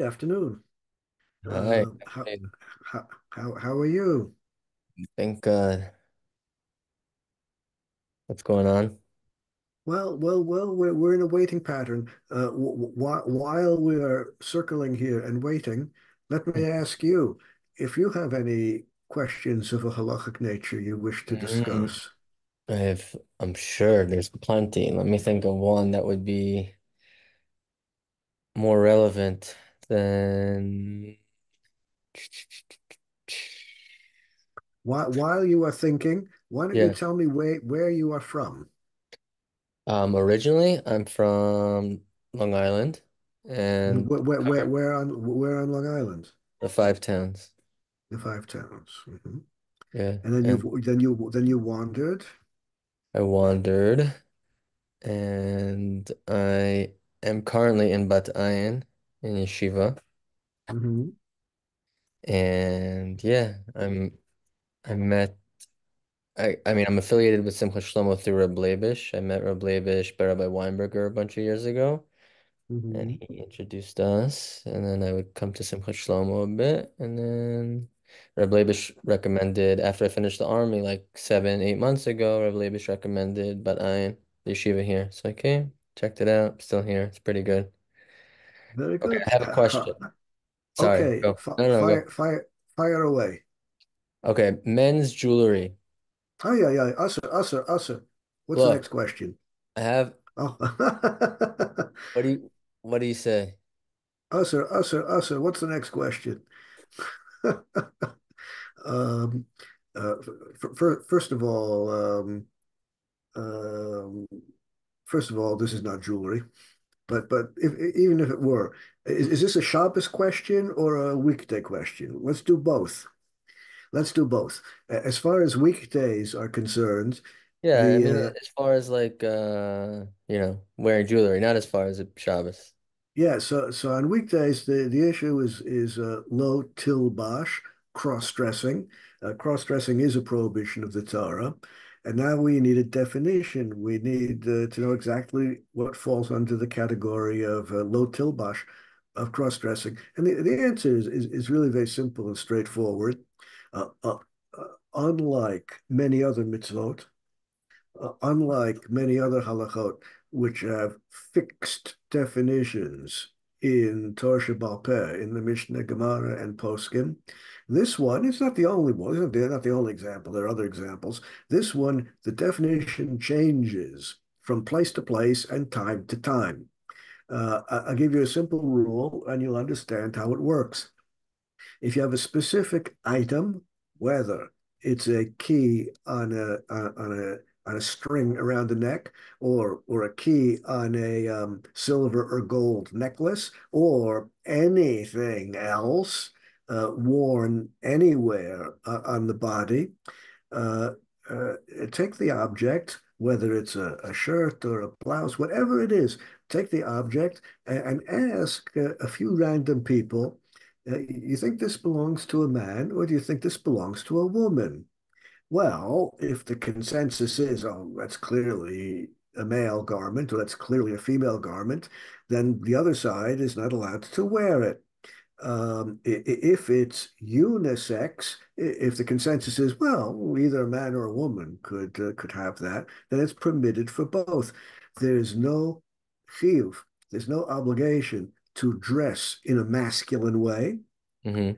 Afternoon. Hi, Uh, how I how are you? thank God. What's going on? Well. We're in a waiting pattern. While we are circling here and waiting, let me ask you if you have any questions of a halachic nature you wish to Mm, discuss. I'm sure there's plenty. Let me think of one that would be more relevant than, While you are thinking, why don't you yeah. tell me where you are from? Originally, I'm from Long Island and covered Where on Long Island? the five towns. The Five Towns. Yeah, And then and you wandered. I wandered, and I am currently in Bat Ayin in Yeshiva, Hmm. and yeah, I met. I mean, I'm affiliated with Simchat Shlomo through Reb Leibish. I met Reb Leibish by Rabbi Weinberger a bunch of years ago, and Hmm. he introduced us. And then I would come to Simchat Shlomo a bit, and then Reb Leibish recommended after I finished the army, like 7, 8 months ago. Reb Leibish recommended Bat Ayin, the yeshiva here. So I came, checked it out. Still here. It's pretty good. Very Okay, I good. have a question. Sorry, Okay, go. No, no, go. fire away. Okay, men's jewelry. Oh yeah. Usher. What's the next Look, question? I have. Oh, What do you? What do you say? Usher. What's the next question? Um, first of all, um, this is not jewelry. But even if it were, is this a Shabbos question or a weekday question? Let's do both. Let's do both. As far as weekdays are concerned, Yeah, I the mean, as far as like wearing jewelry, not as far as a Shabbos. yeah, so on weekdays the issue is lo tilbash, cross-dressing. Cross-dressing is a prohibition of the Torah, and now we need a definition. We need to know exactly what falls under the category of lo tilbash of cross-dressing. And the answer is really very simple and straightforward. Uh, uh, Unlike many other mitzvot, unlike many other halachot, which have fixed definitions in Torah Sheba'al Peh, in the Mishnah, Gemara, and Poskim, this one, it's not the only one, it's not the only example, there are other examples. This one, the definition changes from place to place and time to time. I'll give you a simple rule and you'll understand how it works. If you have a specific item, whether it's a key on a string around the neck, or a key on a silver or gold necklace, or anything else worn anywhere on the body, uh, uh, take the object, whether it's a shirt or a blouse, whatever it is, take the object and ask a few random people, you think this belongs to a man or do you think this belongs to a woman? Well, if the consensus is, oh, that's clearly a male garment or that's clearly a female garment, then the other side is not allowed to wear it. If it's unisex, if the consensus is, well, either a man or a woman could have that, then it's permitted for both. There's no chiyuv, there's no obligation to dress in a masculine way. Mm-hmm.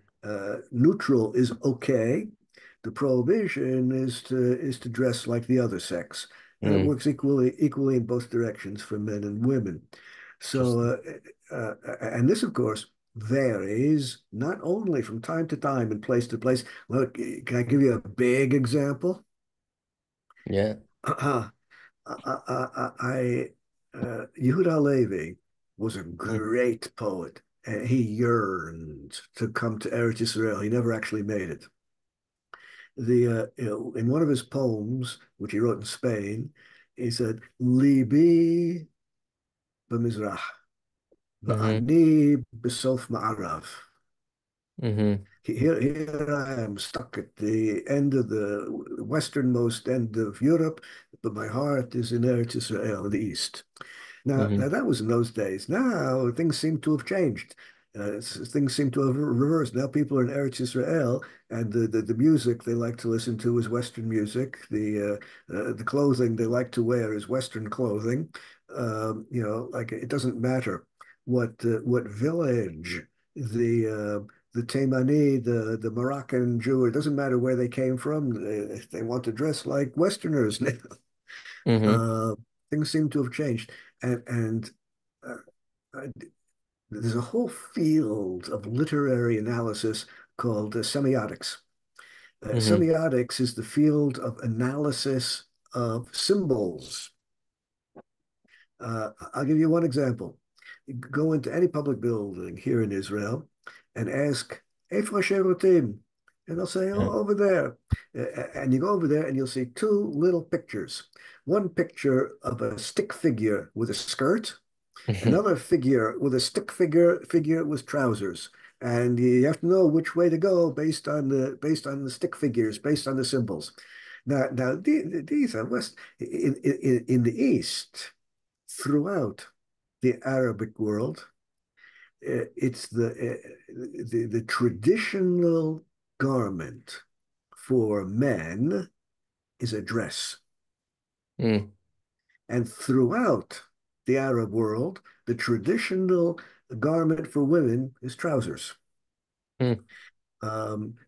Neutral is okay. The prohibition is to dress like the other sex, and it Mm, works equally in both directions for men and women. interesting. So, and this, of course, varies not only from time to time and place to place. Look, can I give you a big example? Yeah. Yehuda Halevi was a Mm, great poet. He yearned to come to Eretz Israel. He never actually made it. In one of his poems, which he wrote in Spain, he said, "Libi b'mizrach, mm-hmm. va'ani b'sof ma'arav." Mm-hmm. Here I am stuck at the end of the westernmost end of Europe, but my heart is in Eretz Israel, the east. Now Mm-hmm. that was in those days. Now things seem to have changed. Things seem to have reversed. Now people are in Eretz Israel, and the music they like to listen to is Western music. The clothing they like to wear is Western clothing. Like it doesn't matter what village the Taimani, the Moroccan Jew, it doesn't matter where they came from. They want to dress like Westerners now. Hmm. Uh, Things seem to have changed, and uh, there's a whole field of literary analysis called semiotics. Hmm. Semiotics is the field of analysis of symbols. I'll give you one example. You go into any public building here in Israel and ask, Eifa Sherotim, and they'll say, oh, Yeah. over there. And you go over there and you'll see two little pictures. One picture of a stick figure with a skirt, another figure with a stick figure with trousers. And you have to know which way to go based on the stick figures, based on the symbols. Now these are West in the East throughout the Arabic world. It's the traditional garment for men is a dress, Mm. and throughout the Arab world, the traditional garment for women is trousers. Mm.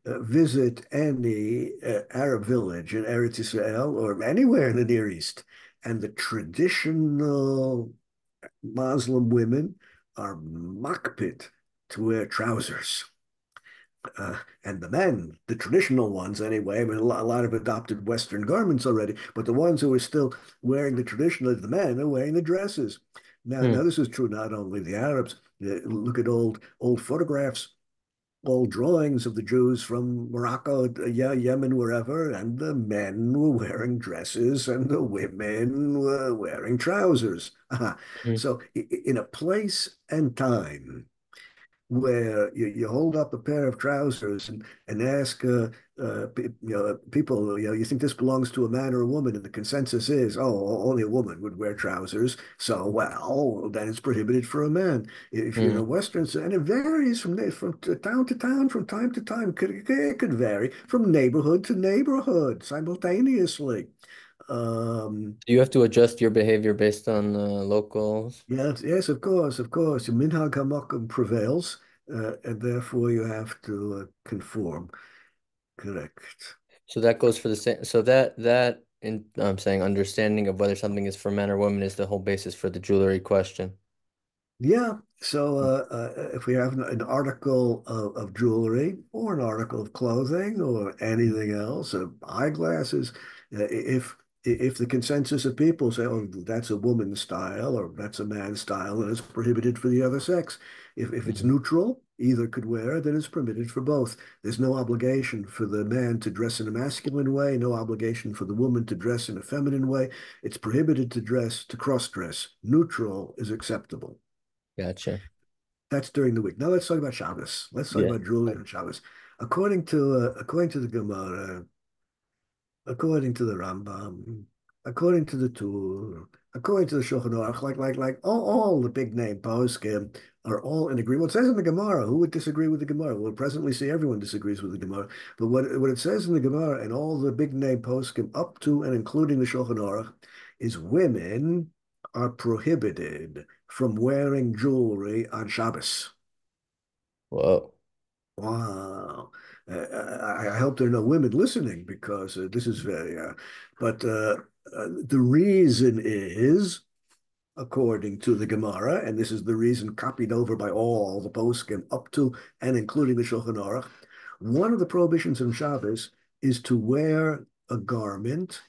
Visit any Arab village in Eretz Israel or anywhere in the Near East, and the traditional Muslim women are makpid to wear trousers. And the men, the traditional ones anyway, I mean, a lot have adopted Western garments already, but the ones who are still wearing the traditional, the men are wearing the dresses. Now Mm. this is true not only the Arabs. Look at old photographs, old drawings of the Jews from Morocco, yeah, Yemen, wherever, and the men were wearing dresses and the women were wearing trousers. Mm. So in a place and time where you hold up a pair of trousers and ask people, you think this belongs to a man or a woman, and the consensus is, oh, only a woman would wear trousers. So, well, then it's prohibited for a man. If you're in a Mm. Western, and it varies from town to town, from time to time. It could vary from neighborhood to neighborhood simultaneously. Um, Do you have to adjust your behavior based on locals? Yes, yes, of course, of course. Minhag HaMakom prevails, and therefore you have to conform. Correct. So that goes for the same. So that in I'm saying understanding of whether something is for men or women is the whole basis for the jewelry question. Yeah. So if we have an article of jewelry or an article of clothing or anything else, eyeglasses, if the consensus of people say, oh, that's a woman's style or that's a man's style, and it's prohibited for the other sex. If it's Mhm. neutral, either could wear it, then it's permitted for both. There's no obligation for the man to dress in a masculine way, no obligation for the woman to dress in a feminine way. It's prohibited to cross dress. Neutral is acceptable. Gotcha. That's during the week. Now let's talk about Shabbos. Let's talk Yeah. about jewelry on Shabbos. According to the Gemara, according to the Rambam, according to the Tur, according to the Shulchan Aruch, like all the big name poskim are all in agreement. What it says in the Gemara, who would disagree with the Gemara? We'll presently see everyone disagrees with the Gemara. But what it says in the Gemara and all the big name poskim up to and including the Shulchan Aruch is women are prohibited from wearing jewelry on Shabbos. Whoa. Wow. I hope there are no women listening because this is very, but the reason is, according to the Gemara, and this is the reason copied over by all the poskim up to and including the Shulchan Aruch, one of the prohibitions in Shabbos is to wear a garment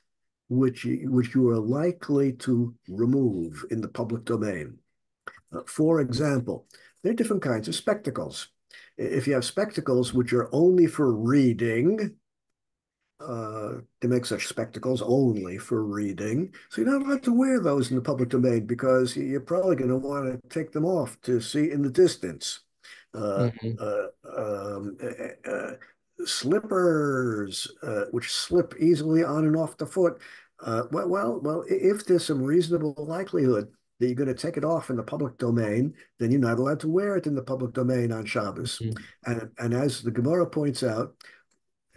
which you are likely to remove in the public domain. For example, there are different kinds of spectacles. If you have spectacles which are only for reading, they make such spectacles only for reading. So you're not allowed to wear those in the public domain because you're probably going to want to take them off to see in the distance. Uh, Hmm. uh, um, uh, uh, Slippers, which slip easily on and off the foot. If there's some reasonable likelihood that you're going to take it off in the public domain, then you're not allowed to wear it in the public domain on Shabbos. Mm. And as the Gemara points out,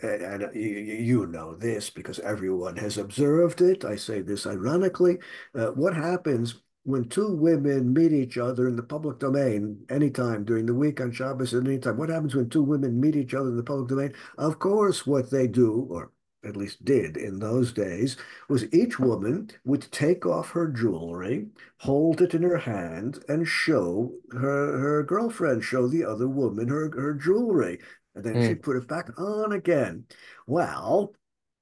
and you know this because everyone has observed it. I say this ironically. What happens when two women meet each other in the public domain anytime during the week on Shabbos at any time? What happens when two women meet each other in the public domain? Of course, what they do, or at least did in those days, was each woman would take off her jewelry, hold it in her hand, and show her girlfriend, show the other woman her jewelry. And then Mm. she'd put it back on again. Well,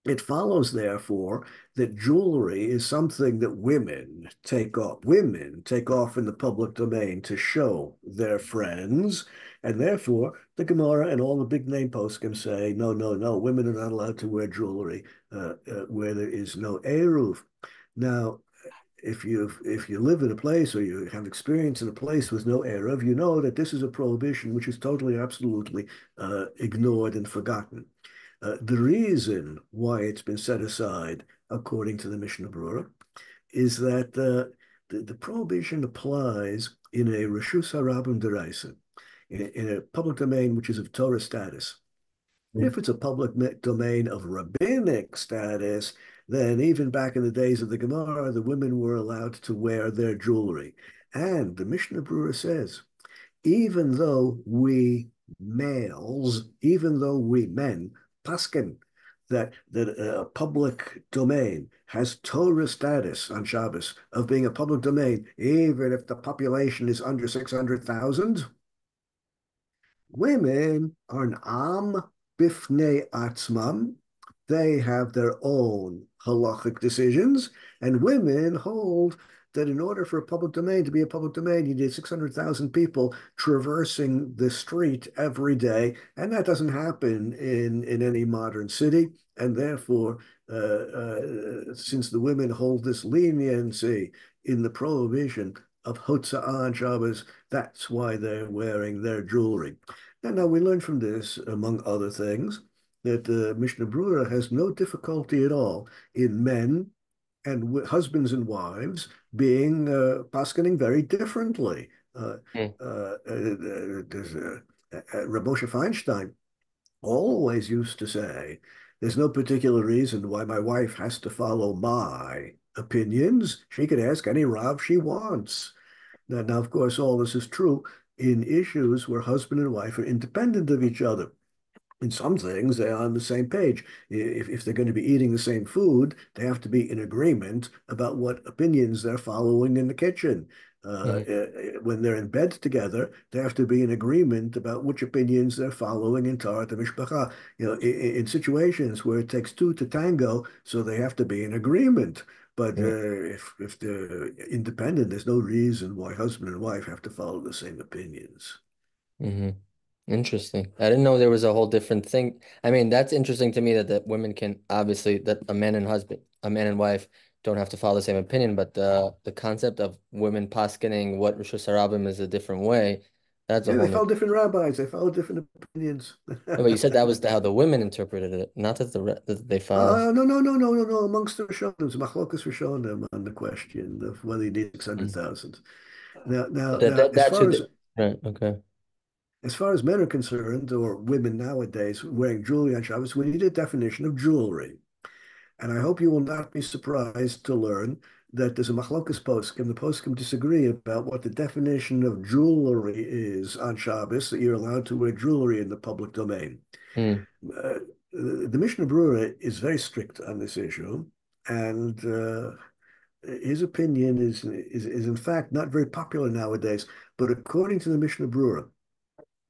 it follows, therefore, that jewelry is something that women take off. Women take off in the public domain to show their friends. And therefore, the Gemara and all the big name poskim say, no, no, no, women are not allowed to wear jewelry where there is no eruv. Now, if you live in a place or you have experience in a place with no eruv, you know that this is a prohibition which is totally, absolutely ignored and forgotten. The reason why it's been set aside, according to the Mishnah Brura, is that the prohibition applies in a Reshus Harabim Deraisa, in a public domain which is of Torah status. Mm. If it's a public domain of rabbinic status, then even back in the days of the Gemara, the women were allowed to wear their jewelry. And the Mishnah Brura says, even though we males, even though we men, paskin, that a public domain has Torah status on Shabbos of being a public domain, even if the population is under 600,000, women are an am bifnei atzmam. They have their own halachic decisions, and women hold that in order for a public domain to be a public domain, you need 600,000 people traversing the street every day, and that doesn't happen in any modern city. And therefore, since the women hold this leniency in the prohibition of hotza'ah on Shabbos, that's why they're wearing their jewelry. And now we learn from this, among other things, that Mishnah Brura has no difficulty at all in men and husbands and wives being paskening very differently. Mm. There's Reb Moshe Feinstein always used to say, there's no particular reason why my wife has to follow my opinions. She can ask any Rav she wants. Now, of course, all this is true in issues where husband and wife are independent of each other. In some things, they're on the same page. If they're going to be eating the same food, they have to be in agreement about what opinions they're following in the kitchen. Mm. When they're in bed together, they have to be in agreement about which opinions they're following in Tarat Mishpacha. In situations where it takes two to tango, so they have to be in agreement. But Mm. if they're independent, there's no reason why husband and wife have to follow the same opinions. Mm-hmm. Interesting. I didn't know there was a whole different thing. I mean, that's interesting to me that women can obviously that a man and wife don't have to follow the same opinion, but the concept of women poskening what Rosh Hashanah is a different way, that's a Yeah, whole they new. follow different rabbis. They follow different opinions. But you said that was how the women interpreted it, not that that they follow. No, no, no, no, no, no. Amongst the Rishonim, Machlokas Rishonim on the question of whether you need Mm. 600,000. Now, now, But that, now, that that's who they, right, okay. as far as men are concerned, or women nowadays wearing jewelry on Shabbos, we need a definition of jewelry. And I hope you will not be surprised to learn that there's a machlokas poskim. The poskim disagree about what the definition of jewelry is on Shabbos, that you're allowed to wear jewelry in the public domain. Mm. Uh, the Mishnah Brura is very strict on this issue, and his opinion is in fact not very popular nowadays. But according to the Mishnah Brura,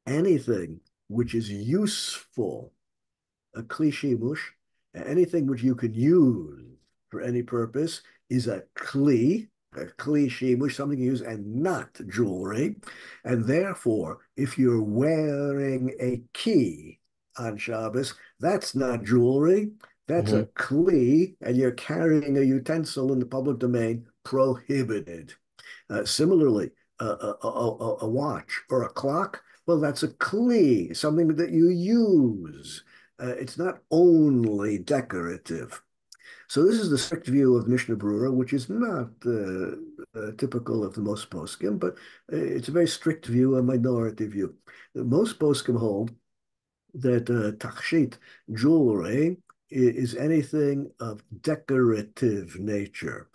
anything which is useful, a kli mush, anything which you can use for any purpose is a kli shimush, something you use and not jewelry. And therefore, if you're wearing a key on Shabbos, that's not jewelry. That's a Hmm. kli, and you're carrying a utensil in the public domain, prohibited. Similarly, a watch or a clock, well, that's a kli, something that you use. It's not only decorative. So this is the strict view of Mishnah Brura, which is not typical of the most poskim, but it's a very strict view, a minority view. Most poskim hold that tachshit, jewelry, is anything of decorative nature.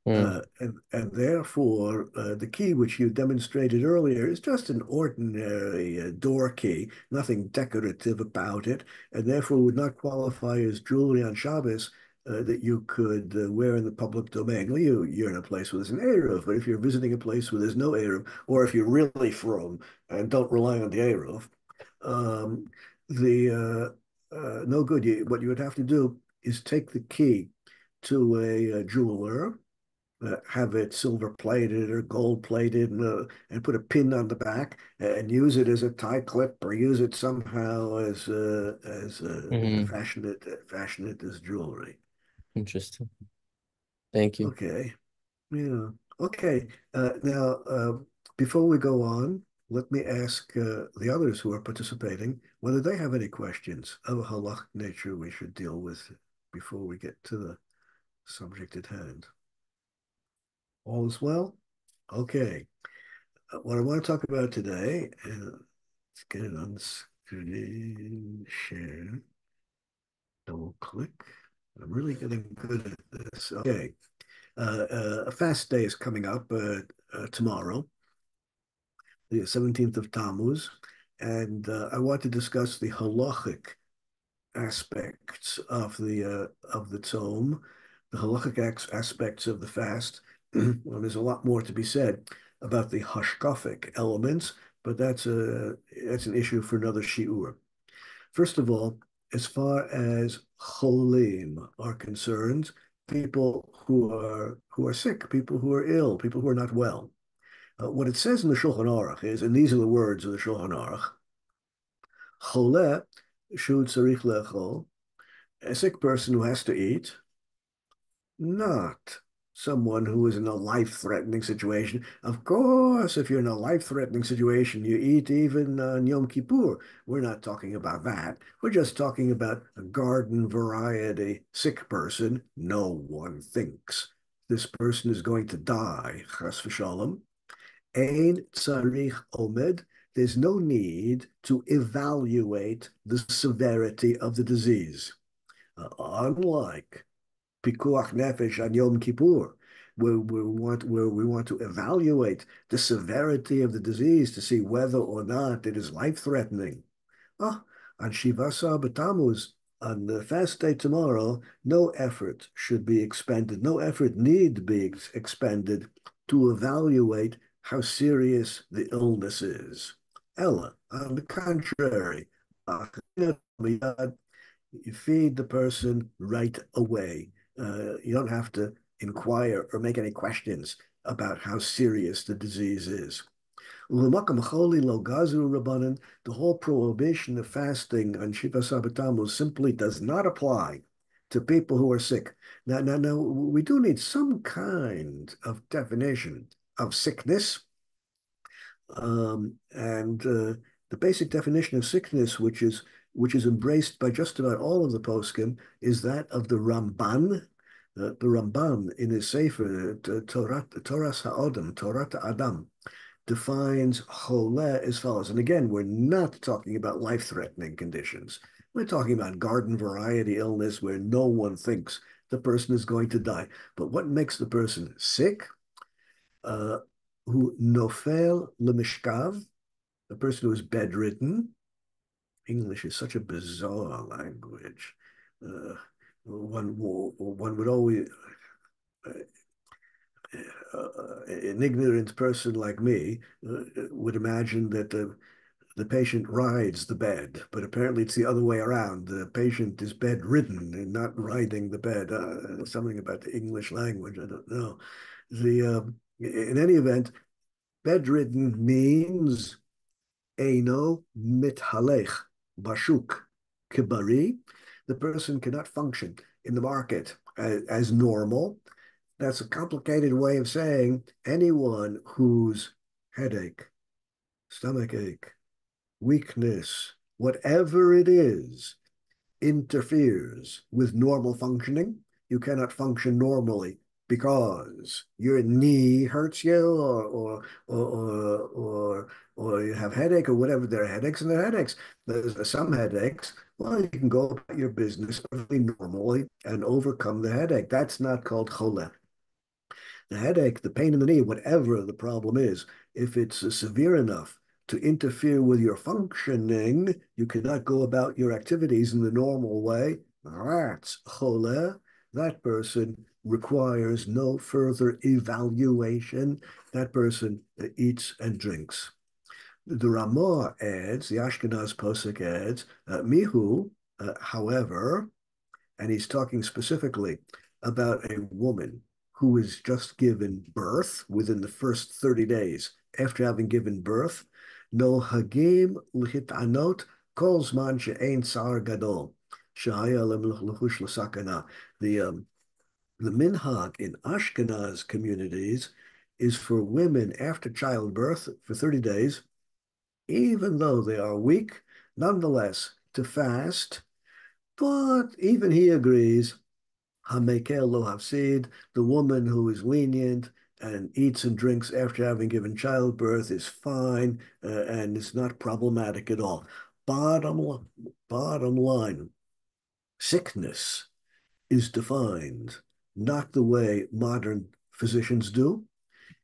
Mm, And therefore, the key which you demonstrated earlier is just an ordinary door key, nothing decorative about it, and therefore would not qualify as jewelry on Shabbos that you could wear in the public domain. Well, you're in a place where there's an Eruv, but if you're visiting a place where there's no Eruv, or if you're really from and don't rely on the Eruv, um, the no good. What you would have to do is take the key to a jeweler, have it silver plated or gold plated, and put a pin on the back, and use it as a tie clip, or use it somehow as hmm. fashioned as jewelry. Interesting. Thank you. Okay, yeah. Okay. Now, before we go on, let me ask the others who are participating whether they have any questions of a halachic nature we should deal with before we get to the subject at hand. All is well? Okay. What I want to talk about today, let's get it on the screen, share, double click. I'm really getting good at this. Okay. A fast day is coming up tomorrow, the 17th of Tammuz, and I want to discuss the halachic aspects of the tzom, the halachic aspects of the fast. Well, there's a lot more to be said about the hashkafic elements, but that's an issue for another shiur. First of all, as far as cholim are concerned, people who are sick, people who are ill, people who are not well. What it says in the Shulchan Aruch is, and these are the words of the Shulchan Aruch, Choleh shu tzarich lechol, a sick person who has to eat, not someone who is in a life-threatening situation. Of course, if you're in a life-threatening situation, you eat even on Yom Kippur. We're not talking about that. We're just talking about a garden variety sick person. No one thinks this person is going to die, chas v'shalom. Ein tzarich omed. There's no need to evaluate the severity of the disease. Unlike pikuach nefesh on Yom Kippur, where we want to evaluate the severity of the disease to see whether or not it is life-threatening. Ah, on Shivasa B'Tammuz, on the fast day tomorrow, no effort should be expended, no effort need be expended to evaluate how serious the illness is. Ella, on the contrary, you feed the person right away. You don't have to inquire or make any questions about how serious the disease is. The whole prohibition of fasting on Shiva Sabbatamos simply does not apply to people who are sick. Now, we do need some kind of definition of sickness. And the basic definition of sickness, which is embraced by just about all of the poskim, is that of the Ramban. The Ramban in his Sefer Toras Ha'odam, Torat Adam, defines choleh as follows. And again, we're not talking about life-threatening conditions. We're talking about garden variety illness where no one thinks the person is going to die. But what makes the person sick? Uh, who nofel lemishkav, the person who is bedridden. English is such a bizarre language. Uh, one would always, an ignorant person like me would imagine that the patient rides the bed, but apparently it's the other way around. The patient is bedridden and not riding the bed. Something about the English language, I don't know. In any event, bedridden means eino mithalech bashuk kibari. The person cannot function in the market as normal. That's a complicated way of saying anyone whose headache, stomach ache, weakness, whatever it is, interferes with normal functioning. You cannot function normally because your knee hurts you, or you have headache or whatever. There are headaches and there are headaches. There's some headaches. Well, you can go about your business perfectly normally and overcome the headache. That's not called chole. The headache, the pain in the knee, whatever the problem is, if it's severe enough to interfere with your functioning, you cannot go about your activities in the normal way. That's chole. That person requires no further evaluation. That person eats and drinks. The Ramah adds, the Ashkenaz posuk adds, mihu, however, and he's talking specifically about a woman who is just given birth within the first 30 days after having given birth. No hagim lihitanot kol zman she'ein tsar gadol shehaya lechush l'sakana. The minhag in Ashkenaz communities is for women after childbirth for 30 days, even though they are weak, nonetheless to fast. But even he agrees, Hamekel lo hafsid, the woman who is lenient and eats and drinks after having given childbirth is fine, and it's not problematic at all. Bottom, bottom line, sickness is defined not the way modern physicians do.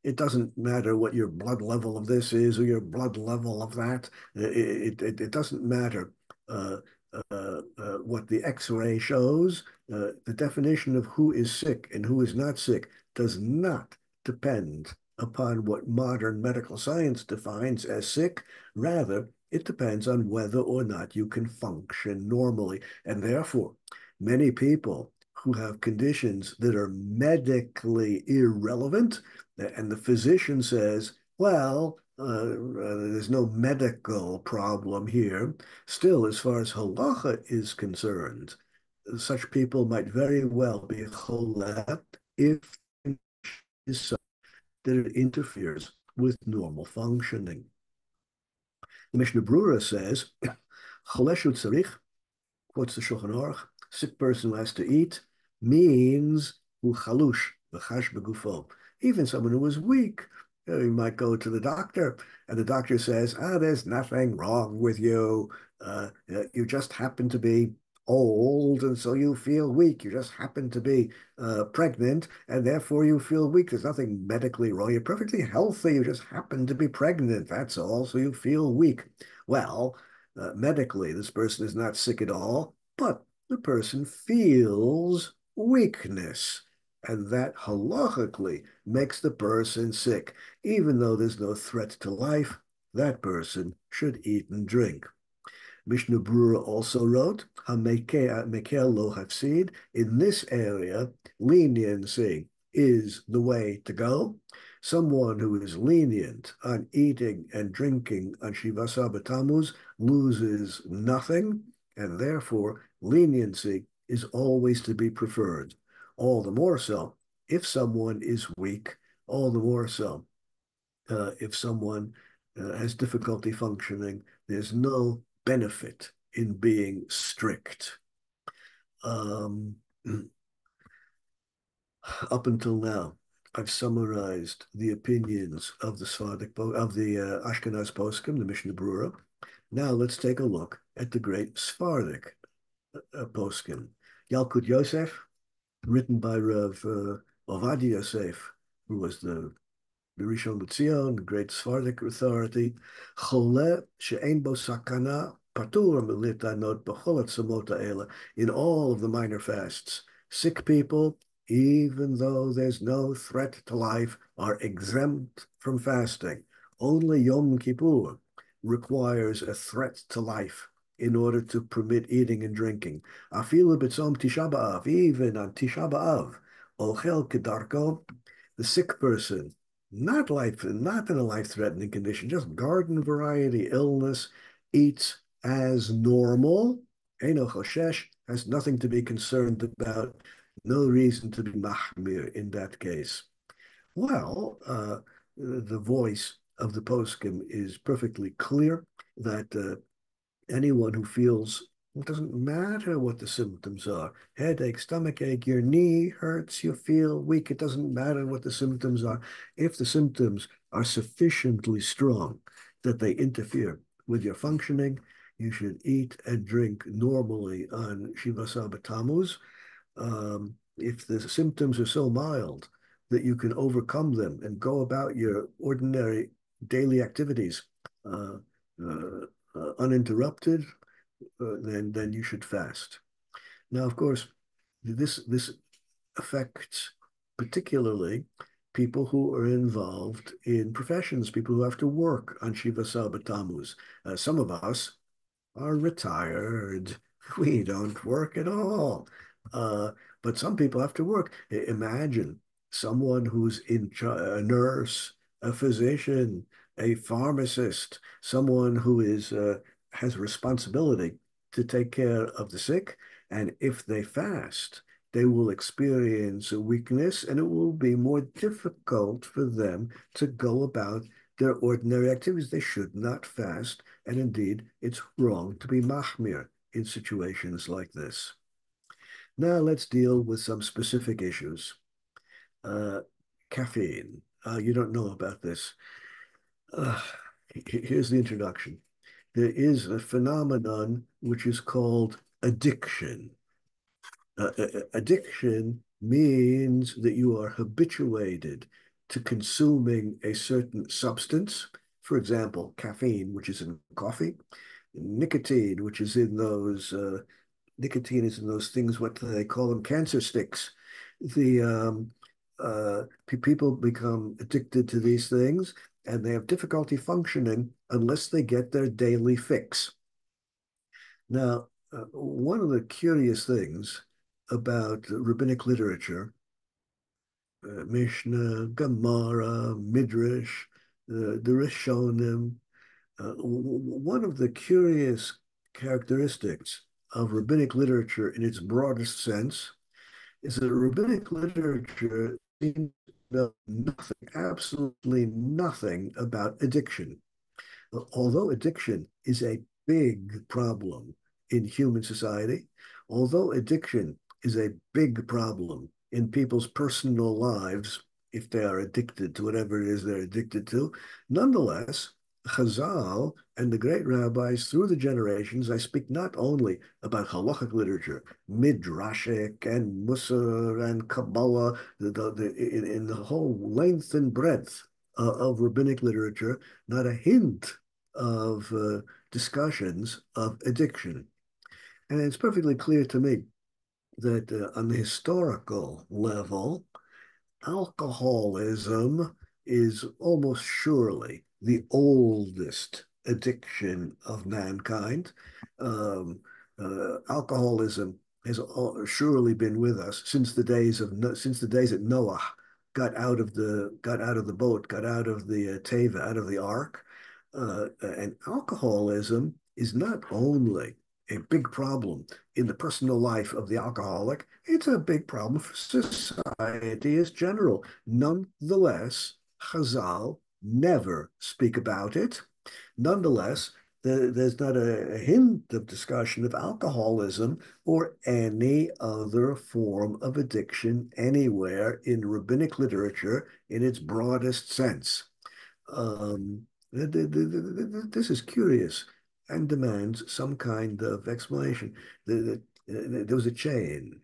It doesn't matter what your blood level of this is or your blood level of that. It doesn't matter what the X-ray shows. The definition of who is sick and who is not sick does not depend upon what modern medical science defines as sick. Rather, it depends on whether or not you can function normally. And therefore, many people who have conditions that are medically irrelevant, and the physician says, well, there's no medical problem here. Still, as far as halacha is concerned, such people might very well be cholet if it is so that it interferes with normal functioning. The Mishnah Brura says, choleshu tzarich, quotes the Shulchan Aruch, sick person who has to eat, means hu chalush, v'chash begufo. Even someone who is weak, you might go to the doctor, and the doctor says, there's nothing wrong with you. You just happen to be old, and so you feel weak. You just happen to be pregnant, and therefore you feel weak. There's nothing medically wrong. You're perfectly healthy. You just happen to be pregnant. That's all. So you feel weak. Well, medically, this person is not sick at all, but the person feels weakness. And that halachically makes the person sick. Even though there's no threat to life, that person should eat and drink. Mishnah Brura also wrote, Hamekel lo hafsid. In this area, leniency is the way to go. Someone who is lenient on eating and drinking on Shivasa B'Tammuz loses nothing, and therefore leniency is always to be preferred. All the more so if someone is weak, all the more so if someone has difficulty functioning. There's no benefit in being strict. Um, Up until now, I've summarized the opinions of the Ashkenaz poskim, the Mishnah Brura. Now let's take a look at the great Sephardic poskim. Yalkut Yosef, written by Rav Ovadia Yosef, who was the Rishon LeZion, the great Sephardic authority. Chole she'ein bo sakana patur militanot b'chol hatzomot ha'ela. In all of the minor fasts, sick people, even though there's no threat to life, are exempt from fasting. Only Yom Kippur requires a threat to life in order to permit eating and drinking. Afilu b'tzom Tisha B'Av, even on Tisha B'Av, ochel kedarko, the sick person, not in a life-threatening condition, just garden variety illness, eats as normal. Eino choshesh, has nothing to be concerned about, no reason to be machmir in that case. Well, the voice of the poskim is perfectly clear that anyone who feels It doesn't matter what the symptoms are. Headache, stomach ache, your knee hurts, you feel weak. It doesn't matter what the symptoms are. If the symptoms are sufficiently strong that they interfere with your functioning, you should eat and drink normally on Shiva Tammuz. If the symptoms are so mild that you can overcome them and go about your ordinary daily activities uh, uh, uninterrupted, then you should fast. Now, of course, this affects particularly people who are involved in professions, people who have to work on Shiva Tammuz. Some of us are retired. We don't work at all. Uh, but some people have to work. Imagine someone who's a nurse, a physician, a pharmacist, someone who has responsibility to take care of the sick. And if they fast, they will experience a weakness, and it will be more difficult for them to go about their ordinary activities. They should not fast, and indeed, it's wrong to be mahmir in situations like this. Now let's deal with some specific issues. Uh, Caffeine. You don't know about this. Uh, Here's the introduction. There is a phenomenon which is called addiction. Addiction means that you are habituated to consuming a certain substance, for example, caffeine, which is in coffee, nicotine, which is in those nicotine is in those things, what do they call them, cancer sticks. The People become addicted to these things, and they have difficulty functioning unless they get their daily fix. Now, one of the curious things about rabbinic literature, Mishnah, Gemara, Midrash, the Rishonim, one of the curious characteristics of rabbinic literature in its broadest sense is that rabbinic literature seems to know nothing, absolutely nothing about addiction. Although addiction is a big problem in human society, although addiction is a big problem in people's personal lives, if they are addicted to whatever it is they're addicted to, nonetheless, Chazal and the great rabbis through the generations, I speak not only about halachic literature, midrashic and Musar and Kabbalah, in the whole length and breadth of rabbinic literature, not a hint of discussions of addiction. And it's perfectly clear to me that on the historical level, alcoholism is almost surely the oldest addiction of mankind. Um, Alcoholism has surely been with us since the days that Noah got out of the boat, got out of the teva, out of the ark. And alcoholism is not only a big problem in the personal life of the alcoholic, it's a big problem for society as general. Nonetheless, Chazal never speak about it. Nonetheless, there's not a hint of discussion of alcoholism or any other form of addiction anywhere in rabbinic literature in its broadest sense. This is curious and demands some kind of explanation. There was a change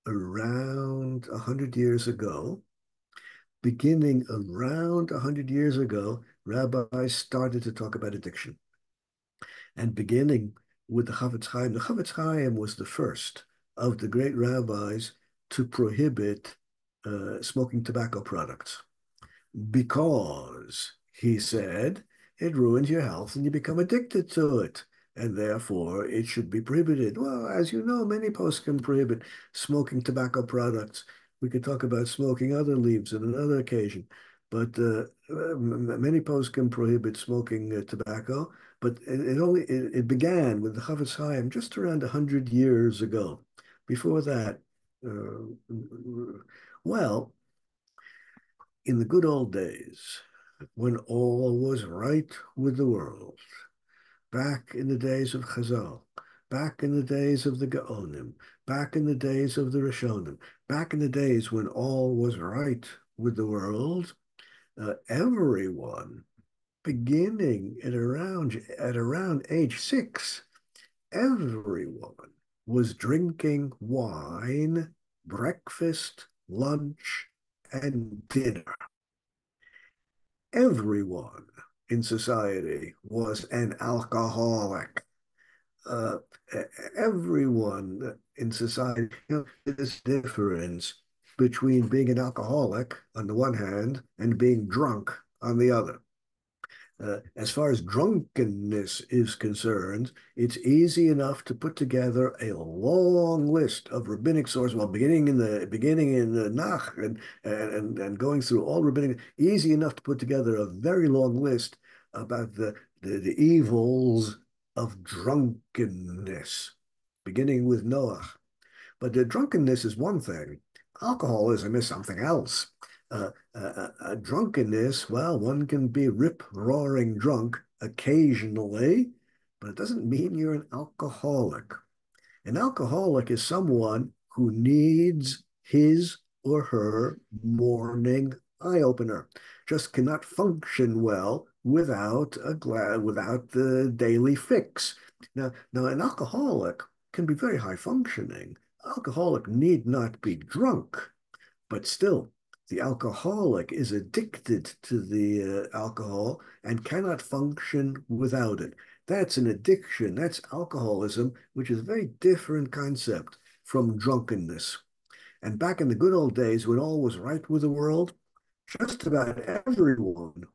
around 100 years ago. Beginning around 100 years ago, rabbis started to talk about addiction. And beginning with the Chavetz Chaim, the Chavetz Chaim was the first of the great rabbis to prohibit smoking tobacco products because, he said, it ruins your health and you become addicted to it, and therefore it should be prohibited. Well, as you know, many poskim prohibit smoking tobacco products. We could talk about smoking other leaves on another occasion, but many poskim prohibit smoking tobacco. But it began with the Chavetz Chaim just around 100 years ago. Before that, well, in the good old days, when all was right with the world, back in the days of Chazal, back in the days of the Gaonim, back in the days of the Rishonim, back in the days when all was right with the world, everyone, beginning at around age 6, everyone was drinking wine, breakfast, lunch, and dinner. Everyone in society was an alcoholic. Uh, Everyone in society, this difference between being an alcoholic on the one hand and being drunk on the other. As far as drunkenness is concerned, it's easy enough to put together a long list of rabbinic sources, well, beginning in the Nach and going through all rabbinic, easy enough to put together a very long list about the evils of drunkenness, beginning with Noah. But the drunkenness is one thing. Alcoholism is something else. Drunkenness, well, one can be rip-roaring drunk occasionally, but it doesn't mean you're an alcoholic. An alcoholic is someone who needs his or her morning eye opener, just cannot function well without the daily fix. Now, an alcoholic can be very high functioning. Alcoholic need not be drunk, but still, the alcoholic is addicted to the alcohol and cannot function without it. That's an addiction. That's alcoholism, which is a very different concept from drunkenness. And back in the good old days when all was right with the world, just about everyone,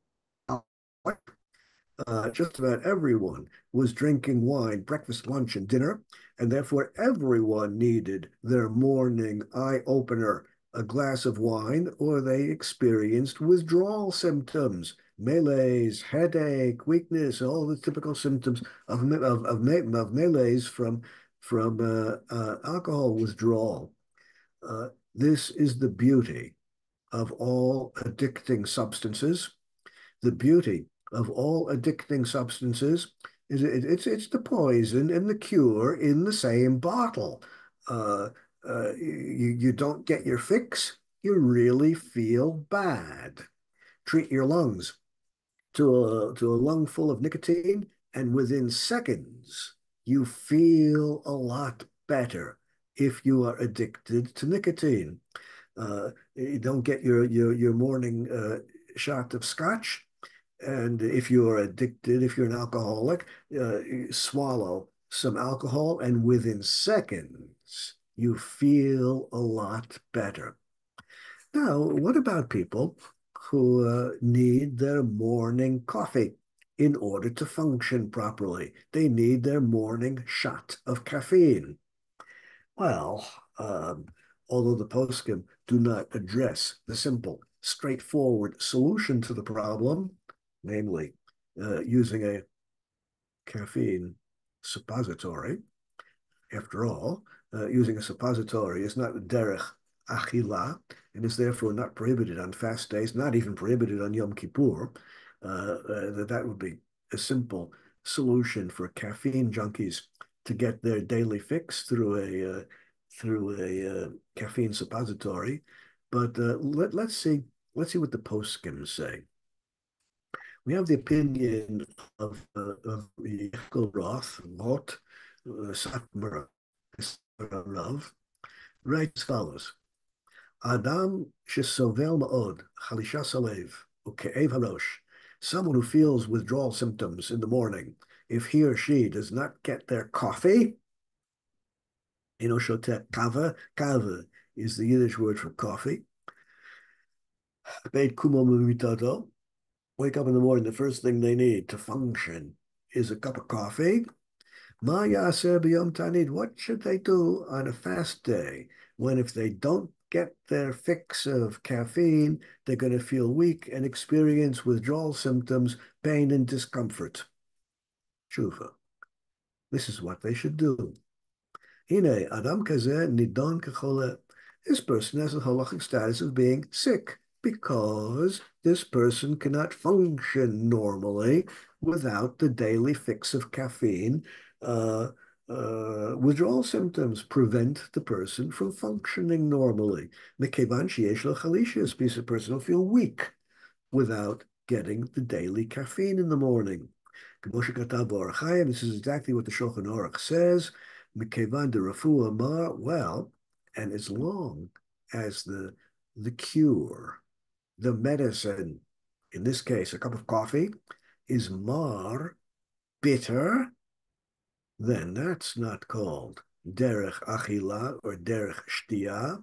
just about everyone was drinking wine, breakfast, lunch, and dinner, and therefore everyone needed their morning eye opener, a glass of wine, or they experienced withdrawal symptoms, malaise, headache, weakness, all the typical symptoms of malaise from alcohol withdrawal. This is the beauty of all addicting substances. The beauty of all addicting substances is it's the poison and the cure in the same bottle. Uh, you don't get your fix, you really feel bad. Treat your lungs to a lung full of nicotine, and within seconds, you feel a lot better if you are addicted to nicotine. You don't get your morning shot of scotch, and if you're addicted, if you're an alcoholic, you swallow some alcohol, and within seconds, you feel a lot better. Now, what about people who need their morning coffee in order to function properly? They need their morning shot of caffeine. Well, although the poskim do not address the simple, straightforward solution to the problem, namely using a caffeine suppository, after all, using a suppository is not derech achila and is therefore not prohibited on fast days, not even prohibited on Yom Kippur. That would be a simple solution for caffeine junkies to get their daily fix through a caffeine suppository. But let's see what the poskim say. We have the opinion of Yaakov Roth, Lot, Satmar, Rav, writes as follows: Adam shesovel ma'od, chalisha salev, uke'ev harosh, someone who feels withdrawal symptoms in the morning, if he or she does not get their coffee, shoteh kava, kava is the Yiddish word for coffee, beit kumo mimitato, wake up in the morning, the first thing they need to function is a cup of coffee. Ma yaseh b'yom tanid, what should they do on a fast day when if they don't get their fix of caffeine, they're going to feel weak and experience withdrawal symptoms, pain and discomfort? Tshuva. This is what they should do. Hine, Adam kazeh nidon kechole. This person has a halachic status of being sick because this person cannot function normally without the daily fix of caffeine. withdrawal symptoms prevent the person from functioning normally. Mekevan sheyesh lo chalishas, because the person will feel weak without getting the daily caffeine in the morning. This is exactly what the Shulchan Aruch says. Mekevan de Rafu Amar, well, and as long as the cure, the medicine, in this case, a cup of coffee, is mar, bitter, then that's not called derech achila or derech shtia.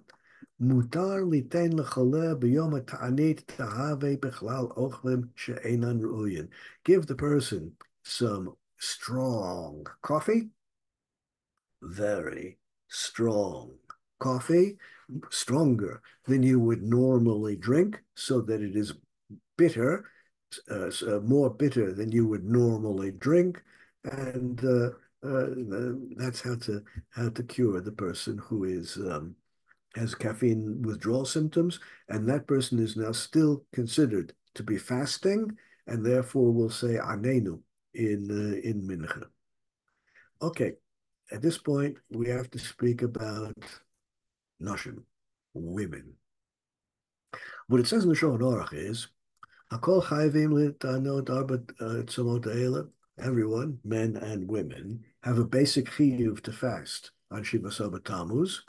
Mutar liten lechole b'yom ha'ta'anit tahave b'chlal ochlim she'enan ru'uyin. Give the person some strong coffee, very strong coffee, stronger than you would normally drink, so that it is bitter, more bitter than you would normally drink, and that's how to cure the person who is has caffeine withdrawal symptoms, and that person is now still considered to be fasting, and therefore will say Anenu in Mincha. Okay, at this point we have to speak about Nashim, women. What it says in the Shulchan Aruch is Hakol chayvim litanot arba tzomot ha'ela. Everyone, men and women, have a basic chiyuv to fast on Shiva Saba Tammuz.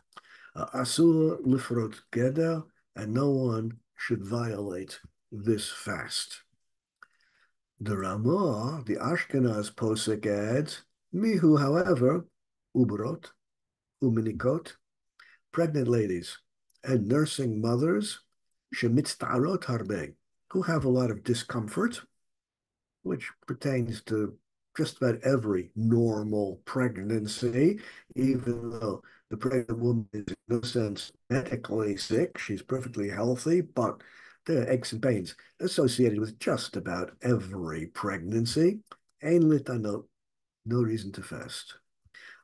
Asur lifrot geder, and no one should violate this fast. The Ramah, the Ashkenaz posek adds, mihu, however, uberot, uminikot, pregnant ladies, and nursing mothers, shemitztarot harbe, who have a lot of discomfort, which pertains to just about every normal pregnancy, even though the pregnant woman is in no sense medically sick. She's perfectly healthy, but there are aches and pains associated with just about every pregnancy. Ein litanot, no reason to fast.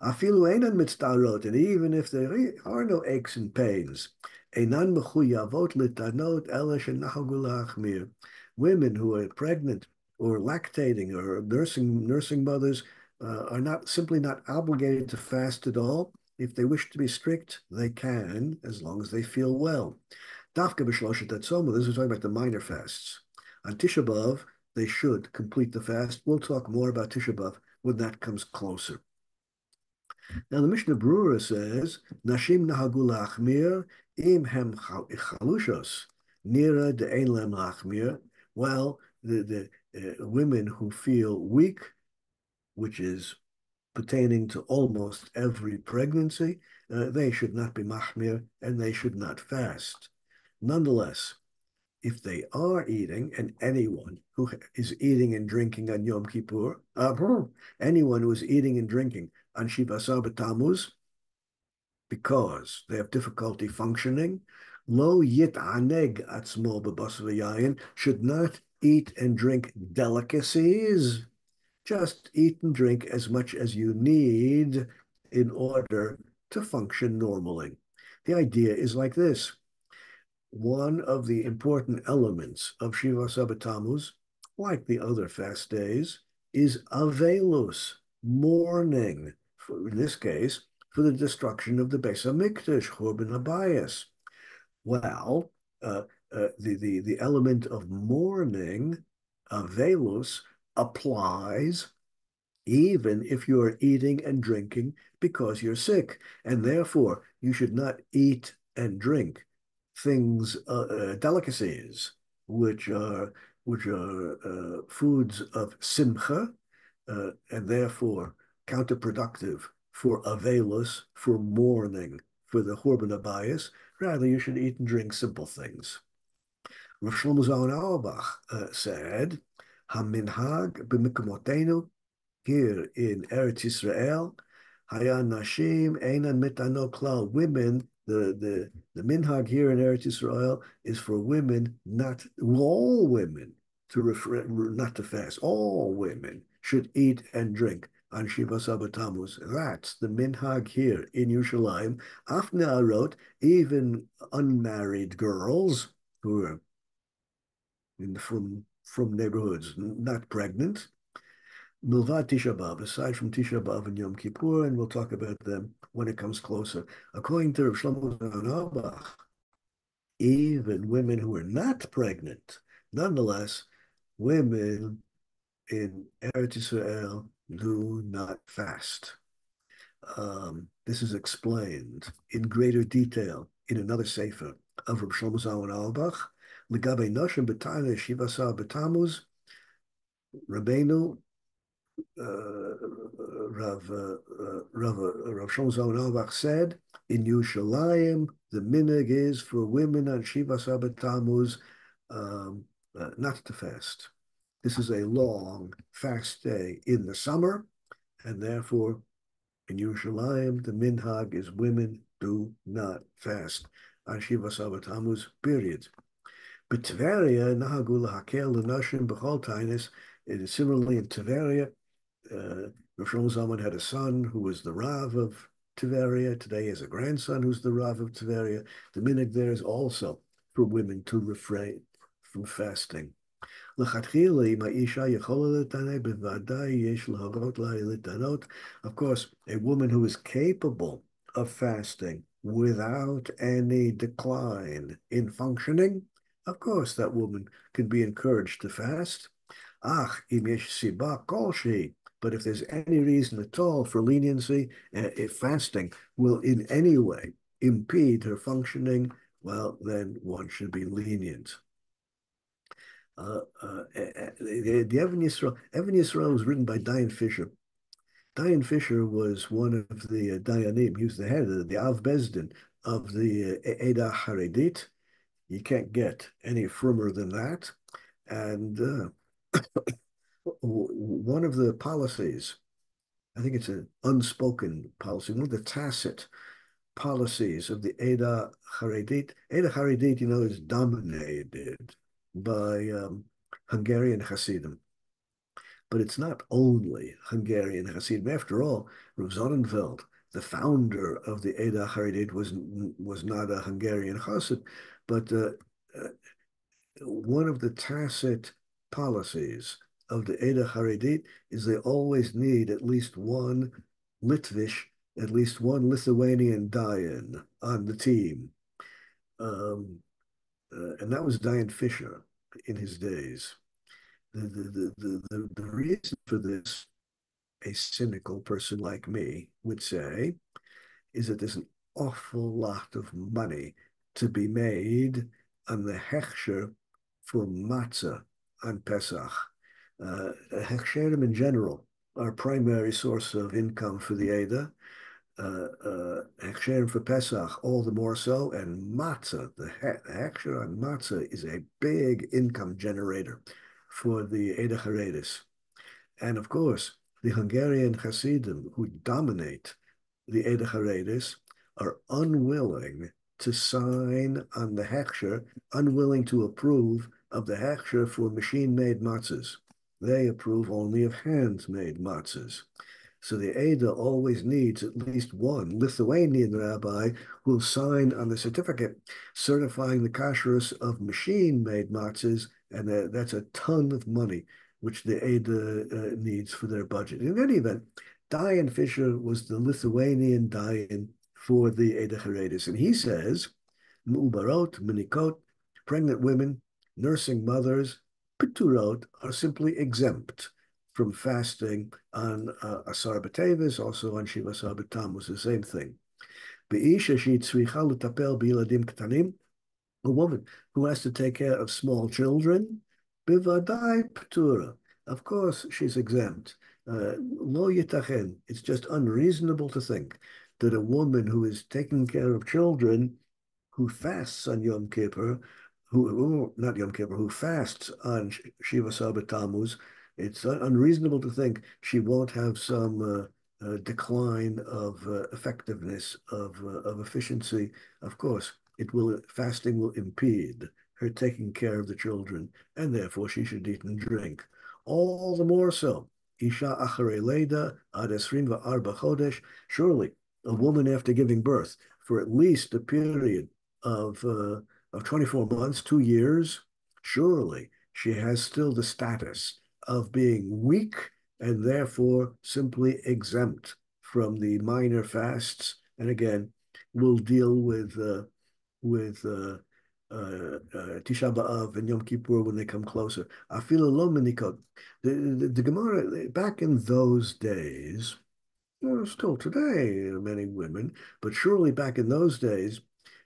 Afilu einan mitzdarot, and even if there are no aches and pains, einan mechuyavot litanot ela shenahagu lachmir. Women who are pregnant or lactating or nursing mothers are not simply not obligated to fast at all. If they wish to be strict, they can, as long as they feel well. Dafka b'shloshet atzoma, this is talking about the minor fasts. On Tisha B'Av, they should complete the fast. We'll talk more about Tisha B'Av when that comes closer. Now the Mishnah Brura says, Nashim nahagu lachmir im hem chalushos nira de'ein lem lachmir. Well, the women who feel weak, which is pertaining to almost every pregnancy, they should not be machmir and they should not fast. Nonetheless, if they are eating, and anyone who is eating and drinking on Yom Kippur, anyone who is eating and drinking on Shiva Saba Tammuz, because they have difficulty functioning, lo yit'aneg atzmo b'basar v'yayin, should not eat and drink delicacies. Just eat and drink as much as you need in order to function normally. The idea is like this. One of the important elements of Shiva Saba Tammuz, like the other fast days, is avelus, mourning, in this case, for the destruction of the Beis HaMikdash, Churban Habayis. Well, the element of mourning, avelus, applies even if you are eating and drinking because you're sick, and therefore you should not eat and drink things, delicacies, which are foods of simcha, and therefore counterproductive for avelus, for mourning, for the Churban Habayis. Rather, you should eat and drink simple things. Rav Shlomo Carlebach said, "Haminhag b'mikamotenu." Here in Eretz Yisrael, Haya Nashim Einan Mitano Klal. Women, the minhag here in Eretz Yisrael is for women, not all women, not to fast. All women should eat and drink on Shiva Saba Tammuz. That's the minhag here in Yerushalayim. Afna wrote, even unmarried girls who are from neighborhoods not pregnant, Milvad Tisha B'Av, aside from Tisha B'Av and Yom Kippur, and we'll talk about them when it comes closer. According to Reb Shlomo Carlebach, even women who are not pregnant, nonetheless, women in Eretz Israel do not fast. This is explained in greater detail in another sefer of Reb Shlomo Carlebach. L'gabei noshim b'tayla shivasar b'tamuz, Rabbeinu Rav Shlomo Carlebach said, in Yerushalayim, the minhag is for women on Shiva Sabbat Tammuz not to fast. This is a long fast day in the summer, and therefore in Yerushalayim, the minhag is women do not fast on Shiva Sabbat Tammuz, period. But Tveria, nahagu lahakel l'nashim b'chol tainis, it is similarly in Tveria. Rav Shlomo Zalman had a son who was the Rav of Tveria. Today he has a grandson who's the Rav of Tveria. The minhag there is also for women to refrain from fasting. Of course, a woman who is capable of fasting without any decline in functioning, of course, that woman can be encouraged to fast. But if there's any reason at all for leniency, if fasting will in any way impede her functioning, well, then one should be lenient. The Evan Yisrael was written by Dayan Fisher. Dayan Fisher was one of the Dayanim. He was the head of the Av Bezdin of the Eda Haredit. You can't get any firmer than that. And one of the policies, I think it's an unspoken policy, one of the tacit policies of the Eda Haredit. Eda Haredit, is dominated by Hungarian Hasidim. But it's not only Hungarian Hasidim. After all, Rav Sonnenfeld, the founder of the Eda Haredit, was not a Hungarian Hasid, but one of the tacit policies of the Eda Haredit is they always need at least one Litvish, at least one Lithuanian Dayan on the team. And that was Dayan Fisher in his days. The reason for this, a cynical person like me would say, is that there's an awful lot of money to be made on the hechsher for matzah on Pesach. Hechsherim in general are a primary source of income for the Eda. Hechsherim for Pesach, all the more so, and matzah, the hechsher on matzah is a big income generator for the Eda Haredis. And of course, the Hungarian Hasidim who dominate the Eda Haredis are unwilling to sign on the hechsher, unwilling to approve of the hechsher for machine-made matzahs. They approve only of hand-made matzahs. So the Eda always needs at least one Lithuanian rabbi who will sign on the certificate certifying the kashrus of machine-made matzahs, and that's a ton of money which the Eda needs for their budget. In any event, Dayan Fisher was the Lithuanian Dayan for the Eda Haredis, and he says, Mu'ubarot, minikot, pregnant women, nursing mothers, piturot are simply exempt from fasting on Asar B'Tevis, also on Shiva Asar B'Tammuz, the same thing. Be'isha she'tzricha l'tapel b'yiladim k'tanim, a woman who has to take care of small children, bivadai p'tura, of course she's exempt. Lo yitachen, it's just unreasonable to think that a woman who is taking care of children, who fasts on Yom Kippur, not Yom Kippur, who fasts on Shiva Sabbat Tammuz, it's unreasonable to think she won't have some decline of effectiveness, of efficiency. Of course, fasting will impede her taking care of the children, and therefore she should eat and drink. All the more so, Isha acharei leida ad esrim va'arba chodesh, surely a woman after giving birth for at least a period of 24 months, 2 years, surely she has still the status of being weak and therefore simply exempt from the minor fasts. And again, we'll deal with Tisha B'Av and Yom Kippur when they come closer. Afilu lo menikot. The Gemara back in those days, well, still today, many women, but surely back in those days,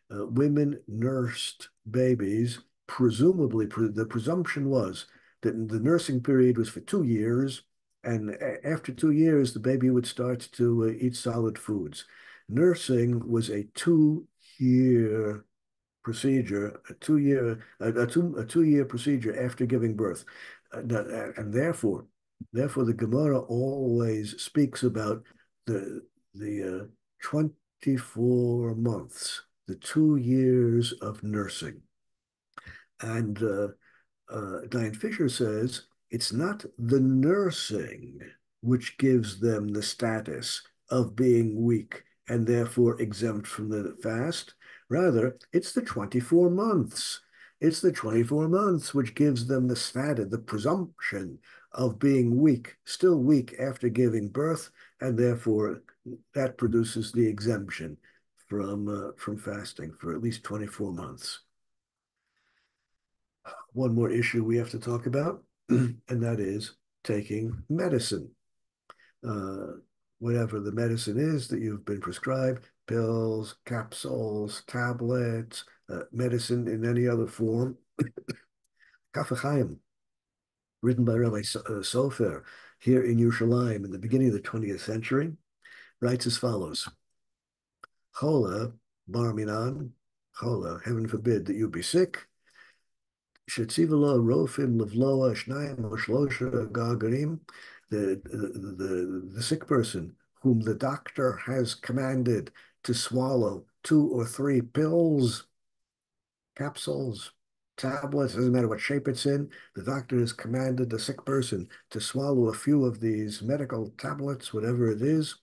women nursed babies. Presumably, the presumption was that the nursing period was for 2 years, and after 2 years, the baby would start to eat solid foods. Nursing was a 2 year procedure, a 2 year procedure after giving birth, and therefore the Gemara always speaks about the 24 months, the 2 years of nursing, and Diane Fisher says it's not the nursing which gives them the status of being weak and therefore exempt from the fast. Rather, it's the 24 months. It's the 24 months which gives them the status, the presumption of being weak, still weak after giving birth, and therefore that produces the exemption from fasting for at least 24 months. One more issue we have to talk about, and that is taking medicine. Uh, Whatever the medicine is that you've been prescribed, pills, capsules, tablets, medicine in any other form. Kaf HaChaim, written by Rabbi Sofer here in Yerushalayim in the beginning of the 20th century, writes as follows: Chola, bar minan, chola, heaven forbid that you be sick, שהציבו לו רופאים לבלוע שניים או שלושה גרגרים, the sick person whom the doctor has commanded to swallow 2 or 3 pills, capsules, tablets, doesn't matter what shape it's in, the doctor has commanded the sick person to swallow a few of these medical tablets, whatever it is,